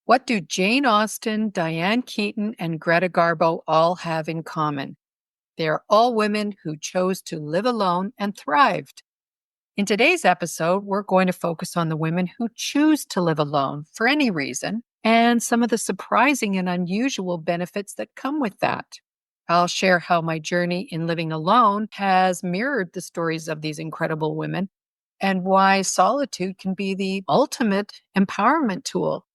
What do Jane Austen, Diane Keaton, and Greta Garbo all have in common? They are all women who chose to live alone and thrived. In today's episode, we're going to focus on the women who choose to live alone for any reason and some of the surprising and unusual benefits that come with that. I'll share how my journey in living alone has mirrored the stories of these incredible women and why solitude can be the ultimate empowerment tool.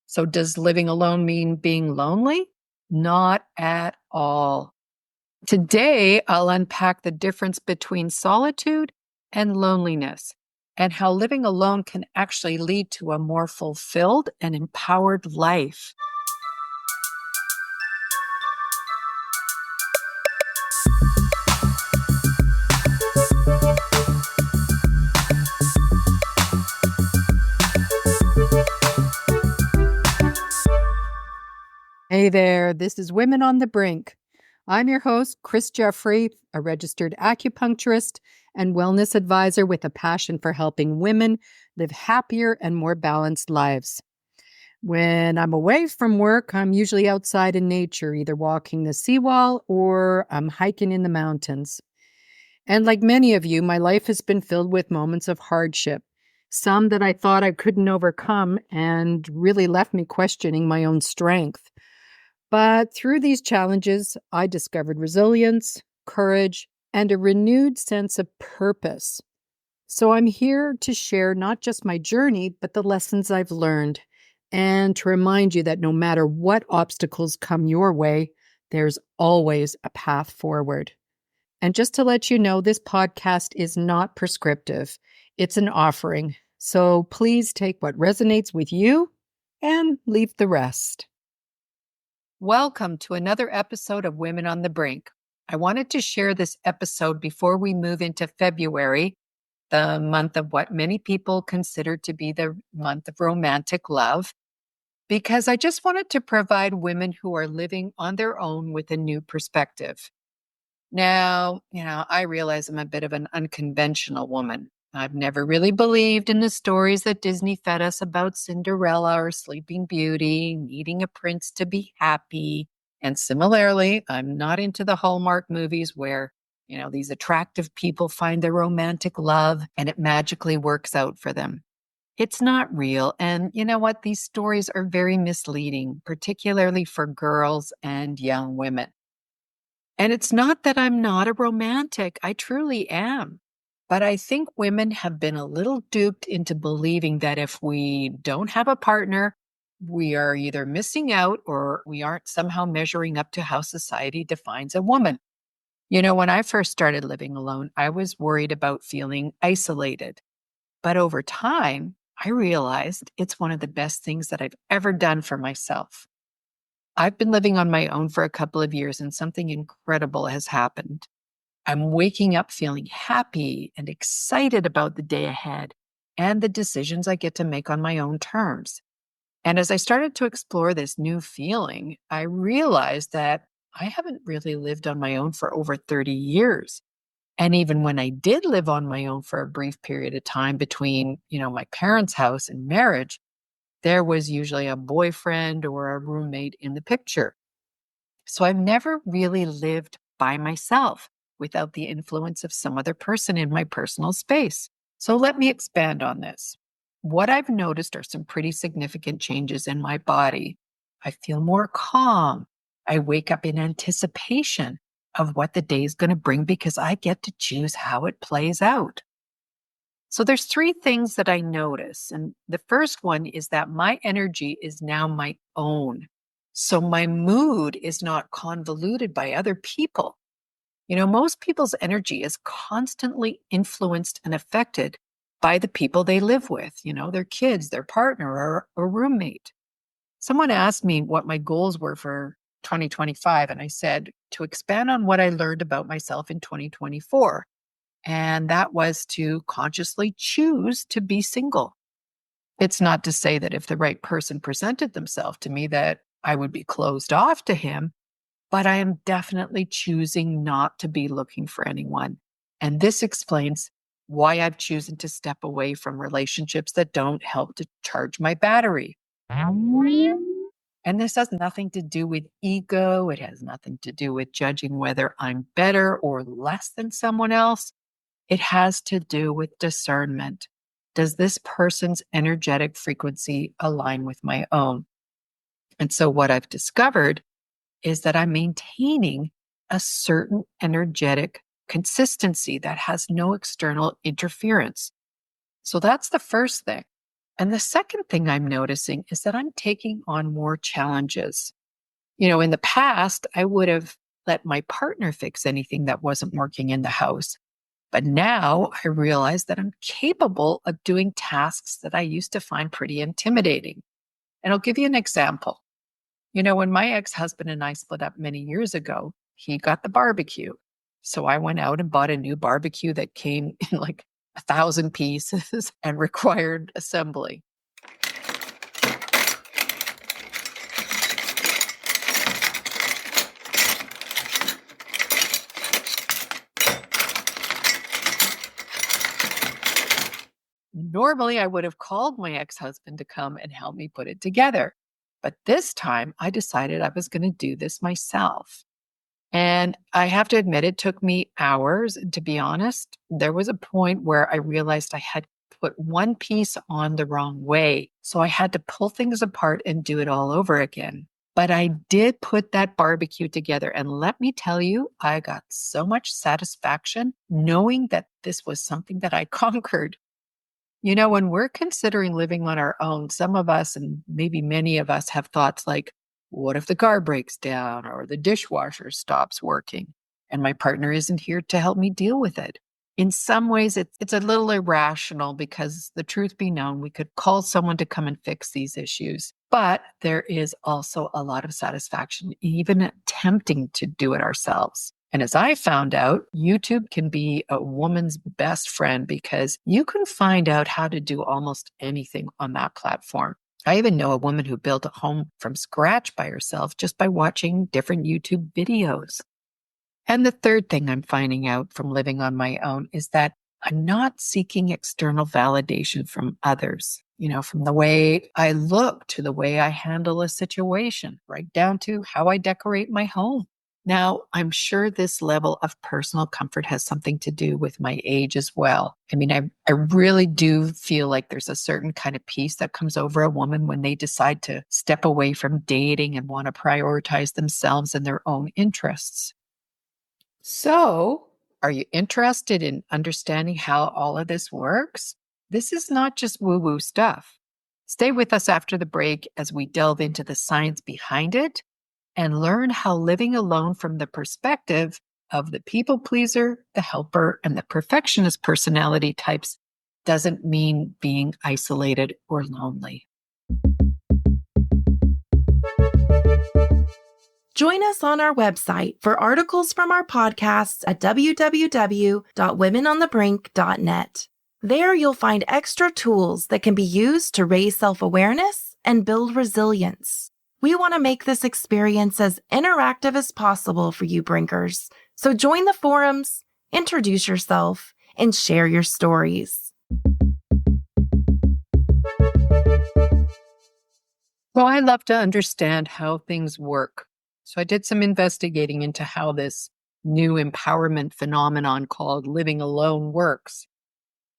So, does living alone mean being lonely? Not at all. Today, I'll unpack the difference between solitude and loneliness and how living alone can actually lead to a more fulfilled and empowered life. Hey there, this is Women on the Brink. I'm your host, Chris Jeffrey, a registered acupuncturist and wellness advisor with a passion for helping women live happier and more balanced lives. When I'm away from work, I'm usually outside in nature, either walking the seawall or I'm hiking in the mountains. And like many of you, my life has been filled with moments of hardship, some that I thought I couldn't overcome and really left me questioning my own strength. But through these challenges, I discovered resilience, courage, and a renewed sense of purpose. So I'm here to share not just my journey, but the lessons I've learned, and to remind you that no matter what obstacles come your way, there's always a path forward. And just to let you know, this podcast is not prescriptive. It's an offering. So please take what resonates with you and leave the rest. Welcome to another episode of Women on the Brink. I wanted to share this episode before we move into February, the month of what many people consider to be the month of romantic love, because I just wanted to provide women who are living on their own with a new perspective. Now, I realize I'm a bit of an unconventional woman. I've never really believed in the stories that Disney fed us about Cinderella or Sleeping Beauty, needing a prince to be happy. And similarly, I'm not into the Hallmark movies where, these attractive people find their romantic love and it magically works out for them. It's not real. And you know what? These stories are very misleading, particularly for girls and young women. And it's not that I'm not a romantic. I truly am. But I think women have been a little duped into believing that if we don't have a partner, we are either missing out or we aren't somehow measuring up to how society defines a woman. When I first started living alone, I was worried about feeling isolated. But over time, I realized it's one of the best things that I've ever done for myself. I've been living on my own for a couple of years and something incredible has happened. I'm waking up feeling happy and excited about the day ahead and the decisions I get to make on my own terms. And as I started to explore this new feeling, I realized that I haven't really lived on my own for over 30 years. And even when I did live on my own for a brief period of time between, my parents' house and marriage, there was usually a boyfriend or a roommate in the picture. So I've never really lived by myself without the influence of some other person in my personal space. So let me expand on this. What I've noticed are some pretty significant changes in my body. I feel more calm. I wake up in anticipation of what the day is going to bring because I get to choose how it plays out. So there's three things that I notice. And the first one is that my energy is now my own. So my mood is not convoluted by other people. Most people's energy is constantly influenced and affected by the people they live with, their kids, their partner, or a roommate. Someone asked me what my goals were for 2025, and I said to expand on what I learned about myself in 2024. And that was to consciously choose to be single. It's not to say that if the right person presented themselves to me that I would be closed off to him, but I am definitely choosing not to be looking for anyone. And this explains why I've chosen to step away from relationships that don't help to charge my battery. And this has nothing to do with ego. It has nothing to do with judging whether I'm better or less than someone else. It has to do with discernment. Does this person's energetic frequency align with my own? And so what I've discovered is that I'm maintaining a certain energetic consistency that has no external interference. So that's the first thing. And the second thing I'm noticing is that I'm taking on more challenges. In the past, I would have let my partner fix anything that wasn't working in the house. But now I realize that I'm capable of doing tasks that I used to find pretty intimidating. And I'll give you an example. When my ex-husband and I split up many years ago, he got the barbecue. So I went out and bought a new barbecue that came in like 1,000 pieces and required assembly. Normally, I would have called my ex-husband to come and help me put it together. But this time, I decided I was going to do this myself. And I have to admit, it took me hours. And to be honest, there was a point where I realized I had put one piece on the wrong way. So I had to pull things apart and do it all over again. But I did put that barbecue together. And let me tell you, I got so much satisfaction knowing that this was something that I conquered. When we're considering living on our own, some of us, and maybe many of us, have thoughts like, what if the car breaks down or the dishwasher stops working and my partner isn't here to help me deal with it? In some ways, it's a little irrational because the truth be known, we could call someone to come and fix these issues. But there is also a lot of satisfaction even attempting to do it ourselves. And as I found out, YouTube can be a woman's best friend because you can find out how to do almost anything on that platform. I even know a woman who built a home from scratch by herself just by watching different YouTube videos. And the third thing I'm finding out from living on my own is that I'm not seeking external validation from others, from the way I look to the way I handle a situation, right down to how I decorate my home. Now, I'm sure this level of personal comfort has something to do with my age as well. I really do feel like there's a certain kind of peace that comes over a woman when they decide to step away from dating and want to prioritize themselves and their own interests. So, are you interested in understanding how all of this works? This is not just woo-woo stuff. Stay with us after the break as we delve into the science behind it and learn how living alone from the perspective of the people pleaser, the helper, and the perfectionist personality types doesn't mean being isolated or lonely. Join us on our website for articles from our podcasts at www.womenonthebrink.net. There you'll find extra tools that can be used to raise self-awareness and build resilience. We want to make this experience as interactive as possible for you Brinkers. So join the forums, introduce yourself, and share your stories. Well, I love to understand how things work. So I did some investigating into how this new empowerment phenomenon called living alone works.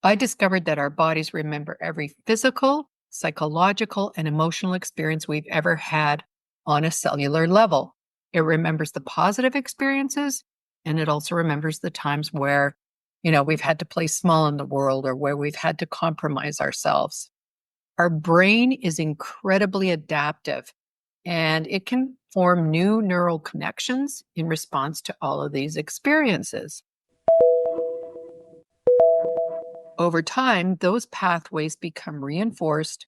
I discovered that our bodies remember every physical, psychological, and emotional experience we've ever had on a cellular level. It remembers the positive experiences, and it also remembers the times where, we've had to play small in the world or where we've had to compromise ourselves. Our brain is incredibly adaptive, and it can form new neural connections in response to all of these experiences. Over time, those pathways become reinforced,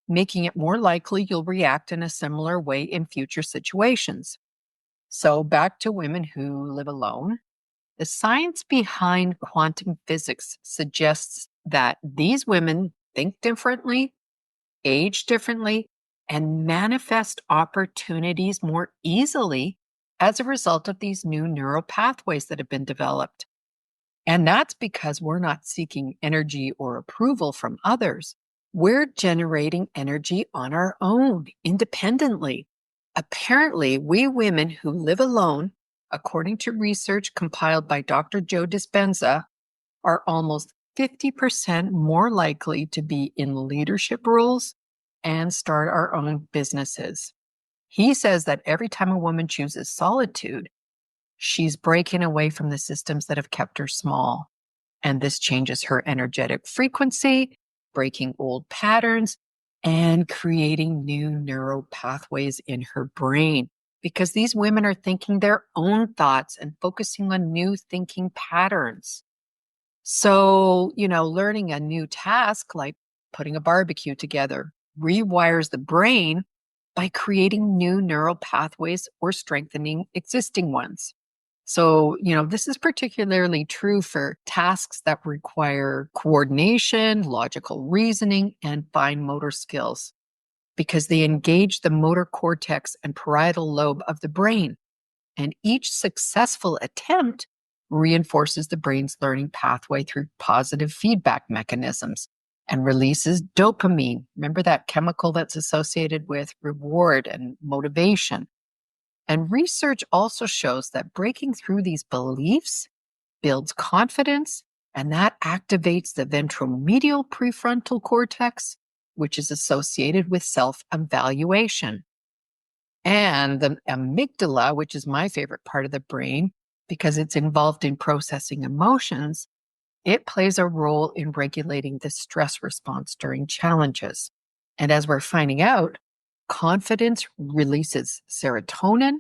making it more likely you'll react in a similar way in future situations. So, back to women who live alone. The science behind quantum physics suggests that these women think differently, age differently, and manifest opportunities more easily as a result of these new neural pathways that have been developed. And that's because we're not seeking energy or approval from others. We're generating energy on our own, independently. Apparently, we women who live alone, according to research compiled by Dr. Joe Dispenza, are almost 50% more likely to be in leadership roles and start our own businesses. He says that every time a woman chooses solitude, she's breaking away from the systems that have kept her small. And this changes her energetic frequency, breaking old patterns, and creating new neural pathways in her brain. Because these women are thinking their own thoughts and focusing on new thinking patterns. So, learning a new task like putting a barbecue together rewires the brain by creating new neural pathways or strengthening existing ones. So, this is particularly true for tasks that require coordination, logical reasoning, and fine motor skills because they engage the motor cortex and parietal lobe of the brain. And each successful attempt reinforces the brain's learning pathway through positive feedback mechanisms and releases dopamine. Remember that chemical that's associated with reward and motivation. And research also shows that breaking through these beliefs builds confidence, and that activates the ventromedial prefrontal cortex, which is associated with self-evaluation. And the amygdala, which is my favorite part of the brain because it's involved in processing emotions, it plays a role in regulating the stress response during challenges. And as we're finding out, confidence releases serotonin,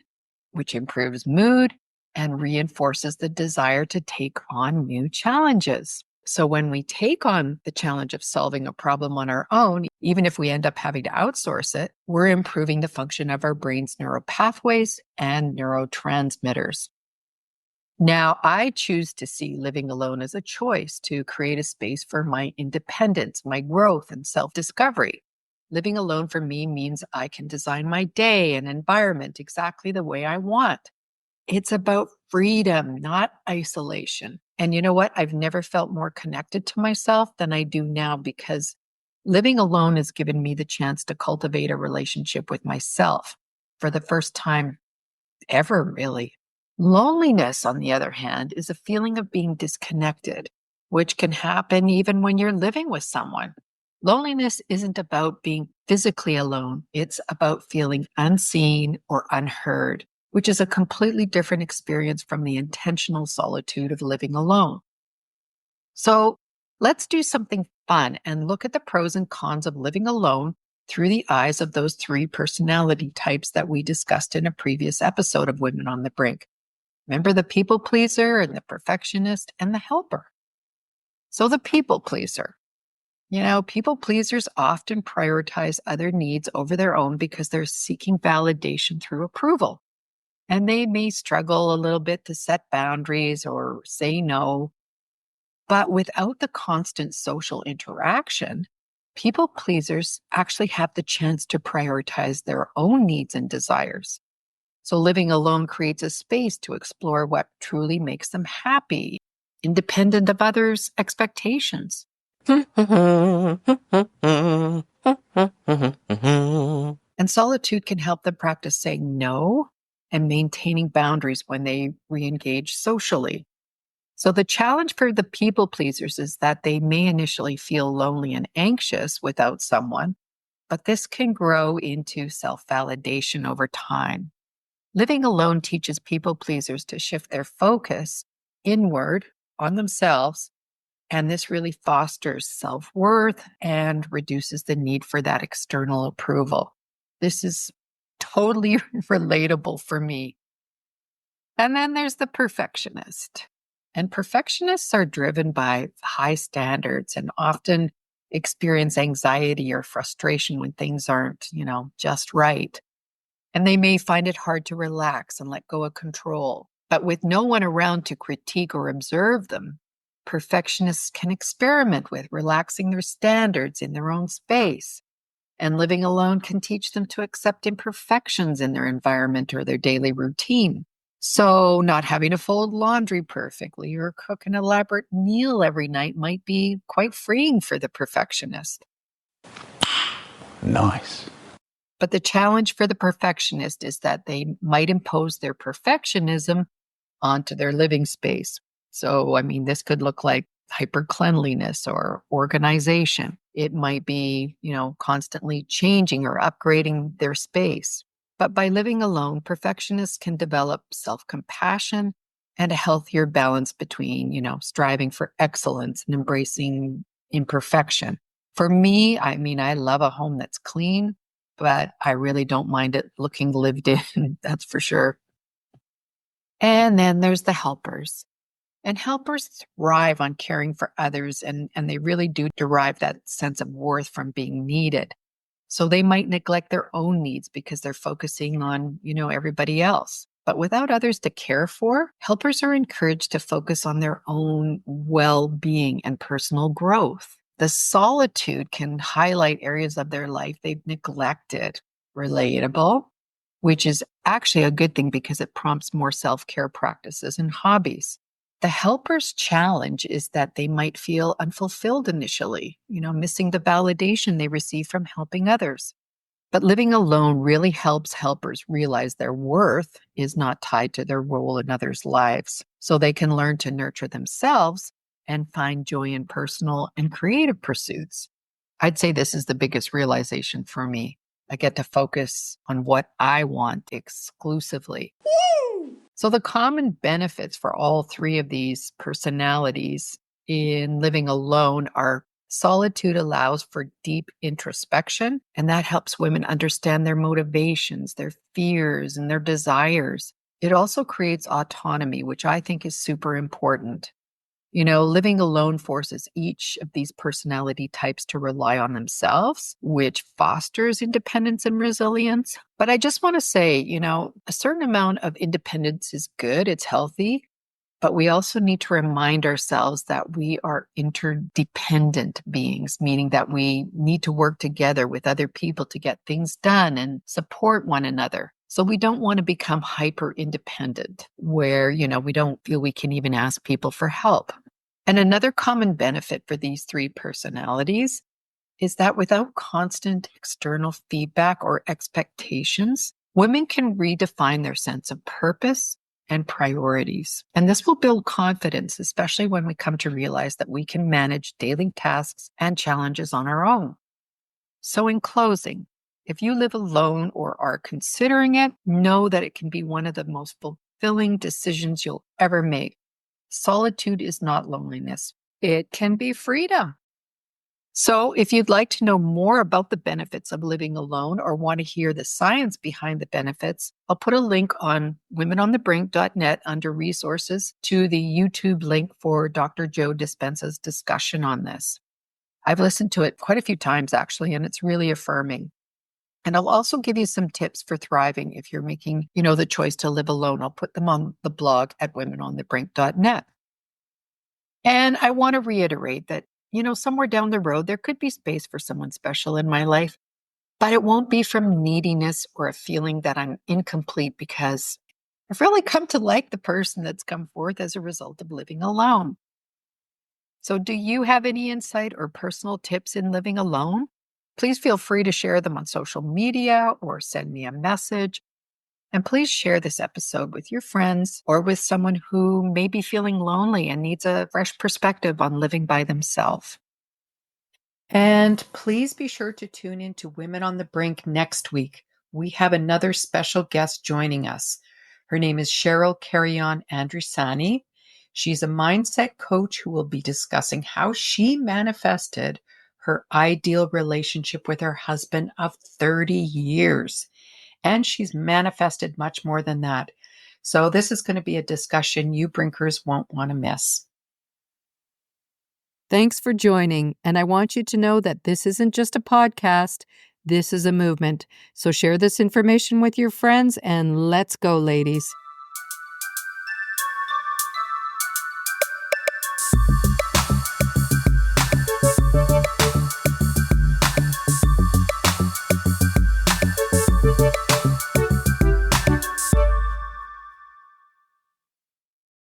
which improves mood and reinforces the desire to take on new challenges. So when we take on the challenge of solving a problem on our own, even if we end up having to outsource it, we're improving the function of our brain's neural pathways and neurotransmitters. Now, I choose to see living alone as a choice to create a space for my independence, my growth, and self-discovery. Living alone for me means I can design my day and environment exactly the way I want. It's about freedom, not isolation. And you know what? I've never felt more connected to myself than I do now because living alone has given me the chance to cultivate a relationship with myself for the first time ever, really. Loneliness, on the other hand, is a feeling of being disconnected, which can happen even when you're living with someone. Loneliness isn't about being physically alone. It's about feeling unseen or unheard, which is a completely different experience from the intentional solitude of living alone. So let's do something fun and look at the pros and cons of living alone through the eyes of those 3 personality types that we discussed in a previous episode of Women on the Brink. Remember the people pleaser and the perfectionist and the helper. So the people pleaser. People pleasers often prioritize other needs over their own because they're seeking validation through approval. And they may struggle a little bit to set boundaries or say no. But without the constant social interaction, people pleasers actually have the chance to prioritize their own needs and desires. So living alone creates a space to explore what truly makes them happy, independent of others' expectations. And solitude can help them practice saying no and maintaining boundaries when they re-engage socially. So the challenge for the people pleasers is that they may initially feel lonely and anxious without someone, but this can grow into self-validation over time. Living alone teaches people pleasers to shift their focus inward on themselves, and this really fosters self-worth and reduces the need for that external approval. This is totally relatable for me. And then there's the perfectionist. And perfectionists are driven by high standards and often experience anxiety or frustration when things aren't, just right. And they may find it hard to relax and let go of control. But with no one around to critique or observe them, perfectionists can experiment with relaxing their standards in their own space. And living alone can teach them to accept imperfections in their environment or their daily routine. So not having to fold laundry perfectly or cook an elaborate meal every night might be quite freeing for the perfectionist. Nice. But the challenge for the perfectionist is that they might impose their perfectionism onto their living space. So, I mean, this could look like hyper cleanliness or organization. It might be, constantly changing or upgrading their space. But by living alone, perfectionists can develop self compassion and a healthier balance between, striving for excellence and embracing imperfection. For me, I mean, I love a home that's clean, but I really don't mind it looking lived in, that's for sure. And then there's the helpers. And helpers thrive on caring for others, and they really do derive that sense of worth from being needed. So they might neglect their own needs because they're focusing on, everybody else. But without others to care for, helpers are encouraged to focus on their own well-being and personal growth. The solitude can highlight areas of their life they've neglected. Relatable, which is actually a good thing because it prompts more self-care practices and hobbies. The helper's challenge is that they might feel unfulfilled initially, missing the validation they receive from helping others. But living alone really helps helpers realize their worth is not tied to their role in others' lives, so they can learn to nurture themselves and find joy in personal and creative pursuits. I'd say this is the biggest realization for me. I get to focus on what I want exclusively. So the common benefits for all three of these personalities in living alone are solitude allows for deep introspection, and that helps women understand their motivations, their fears, and their desires. It also creates autonomy, which I think is super important. Living alone forces each of these personality types to rely on themselves, which fosters independence and resilience. But I just want to say, a certain amount of independence is good, it's healthy, but we also need to remind ourselves that we are interdependent beings, meaning that we need to work together with other people to get things done and support one another. So we don't want to become hyper independent where, we don't feel we can even ask people for help. And another common benefit for these three personalities is that without constant external feedback or expectations, women can redefine their sense of purpose and priorities. And this will build confidence, especially when we come to realize that we can manage daily tasks and challenges on our own. So in closing, if you live alone or are considering it, know that it can be one of the most fulfilling decisions you'll ever make. Solitude is not loneliness. It can be freedom. So if you'd like to know more about the benefits of living alone or want to hear the science behind the benefits, I'll put a link on womenonthebrink.net under resources to the YouTube link for Dr. Joe Dispenza's discussion on this. I've listened to it quite a few times actually, and it's really affirming. And I'll also give you some tips for thriving if you're making, the choice to live alone. I'll put them on the blog at womenonthebrink.net. And I want to reiterate that, somewhere down the road, there could be space for someone special in my life, but it won't be from neediness or a feeling that I'm incomplete because I've really come to like the person that's come forth as a result of living alone. So do you have any insight or personal tips in living alone? Please feel free to share them on social media or send me a message. And please share this episode with your friends or with someone who may be feeling lonely and needs a fresh perspective on living by themselves. And please be sure to tune in to Women on the Brink next week. We have another special guest joining us. Her name is Cheryl Carrion Andrisani. She's a mindset coach who will be discussing how she manifested her ideal relationship with her husband of 30 years. And she's manifested much more than that. So this is going to be a discussion you Brinkers won't want to miss. Thanks for joining. And I want you to know that this isn't just a podcast. This is a movement. So share this information with your friends and let's go, ladies.